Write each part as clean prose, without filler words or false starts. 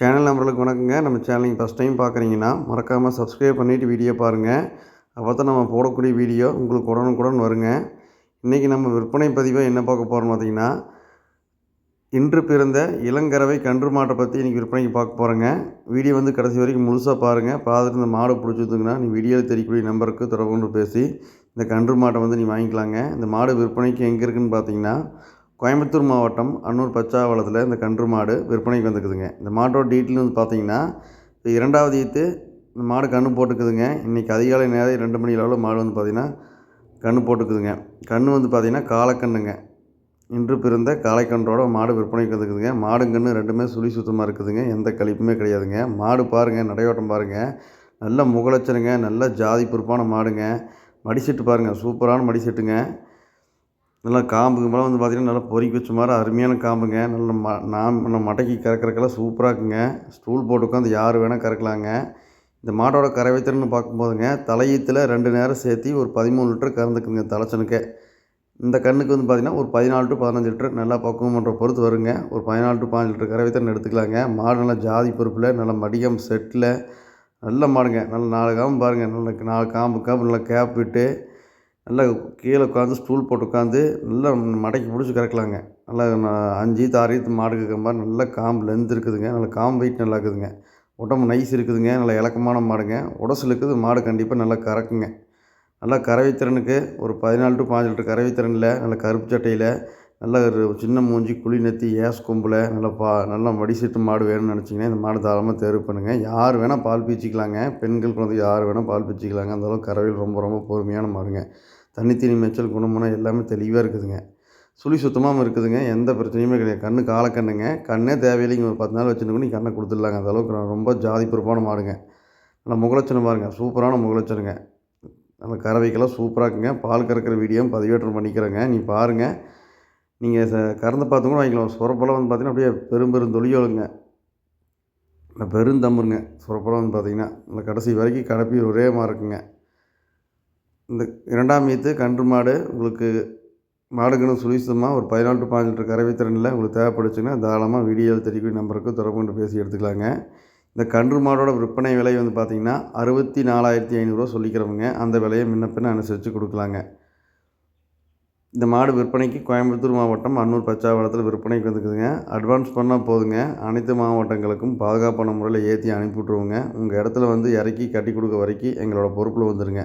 Channel நம்பர்களுக்கு வணக்கங்க. நம்ம channel நீங்கள் ஃபஸ்ட் டைம் பார்க்குறீங்கன்னா மறக்காமல் சப்ஸ்கிரைப் பண்ணிவிட்டு வீடியோ பாருங்கள். அப்போ தான் நம்ம போடக்கூடிய வீடியோ உங்களுக்கு உடனுக்குடன் வருங்க. இன்றைக்கி நம்ம விற்பனை பதிவாக என்ன பார்க்க போகிறோம்னு பார்த்தீங்கன்னா, இன்று பிறந்த இளங்கறவை கன்று மாட்டை பற்றி இன்றைக்கி விற்பனைக்கு பார்க்க போகிறோங்க. வீடியோ கடைசி வரைக்கும் முழுசாக பாருங்கள். பார்த்துட்டு இந்த மாடு பிடிச்சிருந்துங்கன்னா நீ வீடியோவில் தெரியக்கூடிய நம்பருக்கு தொடர்பு கொண்டு பேசி இந்த கன்று மாட்டை நீ வாங்கிக்கலாங்க. இந்த மாடு விற்பனைக்கு எங்கே இருக்குதுன்னு பார்த்தீங்கன்னா, கோயம்புத்தூர் மாவட்டம் அன்னூர் பச்சாவளத்தில் இந்த கன்று மாடு விற்பனைக்கு வந்துக்குதுங்க. இந்த மாட்டோட டீட்டெயில் பார்த்தீங்கன்னா, இப்போ 2வது ஈத்து இந்த மாடு கன்று போட்டுக்குதுங்க. இன்றைக்கி அதிகாலை நேரம் 2 மணி அளவில் மாடு பார்த்திங்கன்னா கன்று போட்டுக்குதுங்க. கன்று பார்த்திங்கன்னா காளைக்கன்றுங்க. இன்று பிறந்த காளைக்கன்றோட மாடு விற்பனைக்கு வந்துக்குதுங்க. மாடும் கன்று ரெண்டுமே சுழி சுத்தமாக இருக்குதுங்க. எந்த கழிப்புமே கிடையாதுங்க. மாடு பாருங்கள், நடையோட்டம் பாருங்கள், நல்ல முகலட்சணுங்க, நல்ல ஜாதி பொறுப்பான மாடுங்க. மடிசெட்டு பாருங்கள், சூப்பரான மடிசெட்டுங்க. நல்லா காம்புக்கு மேலே பார்த்திங்கன்னா நல்லா பொறிக்க வச்ச மாதிரி அருமையான காம்புங்க. நல்ல மட்டைக்கு கறக்கிறக்கெல்லாம் சூப்பராக இருக்குங்க. ஸ்டூல் போட்டு உட்காந்து யார் வேணால் கறக்கலாங்க. இந்த மாட்டோட கறவைத்திறன்னு பார்க்கும்போதுங்க, தலையீத்தில் 2 நேரம் சேர்த்து ஒரு 13 லிட்டர் கறந்துக்குங்க தலைச்சனுக்கே. இந்த கன்றுக்கு பார்த்திங்கன்னா ஒரு 14 to 15 லிட்டர் நல்லா பக்குவம் பண்ணுற பொறுத்து வருங்க. ஒரு 14 to 15 லிட்டர் கறவைத்திறன் எடுத்துக்கலாங்க. மாடு நல்லா ஜாதி பொறுப்பில் நல்ல மடிகம் செட்டில் நல்ல மாடுங்க. நல்ல 4 காம்பு பாருங்கள், நல்ல 4 காம்பு நல்லா கேப் விட்டு நல்லா கீழே உட்காந்து ஸ்டூல் போட்டு உட்காந்து நல்லா மடக்கி பிடிச்சி கறக்கலாங்க. நல்லா 5 ஈத்து 6 ஈத்து மாடு இருக்கிற மாதிரி நல்ல காம்பு லென்த் இருக்குதுங்க. நல்ல காம்பு வெயிட் நல்லா இருக்குதுங்க. உடம்பு நைஸ் இருக்குதுங்க. நல்ல இலக்கமான மாடுங்க. உடசல் இருக்குது. மாடு கண்டிப்பாக நல்லா கறக்குங்க. நல்லா கறவைத்திறனுக்கு ஒரு 14 to 15 லிட்டர் கறவைத்திறனில் நல்ல கருப்பு சட்டையில் நல்ல ஒரு சின்ன மூஞ்சி குழி நெத்தி ஏஸ் கொம்பில் நல்லா மடிசெட்டு மாடு வேணும்னு நினச்சிங்கன்னா இந்த மாடு தாராளமாக தேர்வு பண்ணுங்கள். யார் வேணால் பால் பீச்சிக்கலாங்க. பெண்கள் குழந்தை யார் வேணால் பால் பீச்சிக்கலாங்க. அந்தளவுக்கு கறவையில் ரொம்ப ரொம்ப பொறுமையான மாடுங்க. தண்ணி தீனி மேய்ச்சல் குணமனம் எல்லாமே தெளிவாக இருக்குதுங்க. சுழி சுத்தமாகவும் இருக்குதுங்க. எந்த பிரச்சனையுமே கிடையாது. கன்று காளைக்கன்றுங்க. கண்ணே தேவையில்லைங்க. ஒரு 10 நாள் வச்சுருந்து கூட நீங்கள் கன்றை கொடுத்துடலாங்க. அந்தளவுக்கு ரொம்ப ஜாதி பொறுப்பான மாடுங்க. நல்லா முகலட்சணம் பாருங்கள், சூப்பரான முகலட்சணுங்க. நம்ம கறவைக்கெல்லாம் சூப்பராக இருக்குங்க. பால் கறக்கிற வீடியோவும் பதிவேற்றம் பண்ணிக்கிறேங்க. பாருங்கள். நீங்கள் கறந்து பார்த்து கூட வாங்கிக்கலாம். சுரப்பெல்லாம் பார்த்திங்கன்னா அப்படியே பெருந்தொலியோளுங்க. பெருந்தம்புங்க. சுரப்பெல்லாம் பார்த்திங்கன்னா நல்லா கடைசி வரைக்கும் கலப்பி ஒரே மாதிரி இருக்குங்க. இந்த 2ஆம் ஈத்து கன்று மாடு உங்களுக்கு மாடுகன்னு சுழிசமாக ஒரு 14 to 15 லிட்டர் கறவைத்திறனில் உங்களுக்கு தேவைப்படுச்சுன்னா தாராளமாக வீடியோவில் தெரியக்கூடிய நம்பருக்கு தொடர்பு கொண்டு பேசி எடுத்துக்கலாங்க. இந்த கன்று மாடோட விற்பனை விலை பார்த்திங்கன்னா 64,500 சொல்லிக்கிறவங்க அந்த விலையை முன்ன பின்ன அனுசரித்து கொடுக்கலாங்க. இந்த மாடு விற்பனைக்கு கோயம்புத்தூர் மாவட்டம் அன்னூர் பச்சாவளத்தில் விற்பனைக்கு வந்துக்குதுங்க. அட்வான்ஸ் பண்ணால் போதுங்க. அனைத்து மாவட்டங்களுக்கும் பாதுகாப்பான முறையில் ஏற்றி அனுப்பிவிட்ருவோங்க. உங்கள் இடத்துல இறக்கி கட்டி கொடுக்க வரைக்கும் எங்களோட பொறுப்பில் வந்துடுங்க.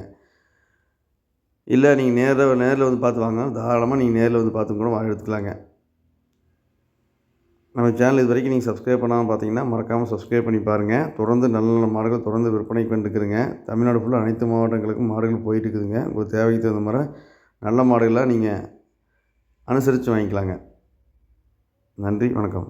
இல்லை நீங்கள் நேரில் பார்த்து வாங்க. தாராளமாக நீங்கள் நேரில் பார்த்து கூட எடுத்துக்கலாங்க. நம்ம சேனல் இது வரைக்கும் நீங்கள் சப்ஸ்கிரைப் பண்ணாமல் பார்த்தீங்கன்னா மறக்காமல் சப்ஸ்கிரைப் பண்ணி பாருங்கள். தொடர்ந்து நல்ல நல்ல மாடுகள் தொடர்ந்து விற்பனைக்கு வந்துருக்குதுங்க. தமிழ்நாடு ஃபுல்லாக அனைத்து மாவட்டங்களுக்கும் மாடுகள் போயிட்டு இருக்குதுங்க. உங்களுக்கு தேவைக்கு தகுந்த மாதிரி நல்ல மாடுகளாக நீங்கள் அனுசரித்து வாங்கிக்கலாங்க. நன்றி, வணக்கம்.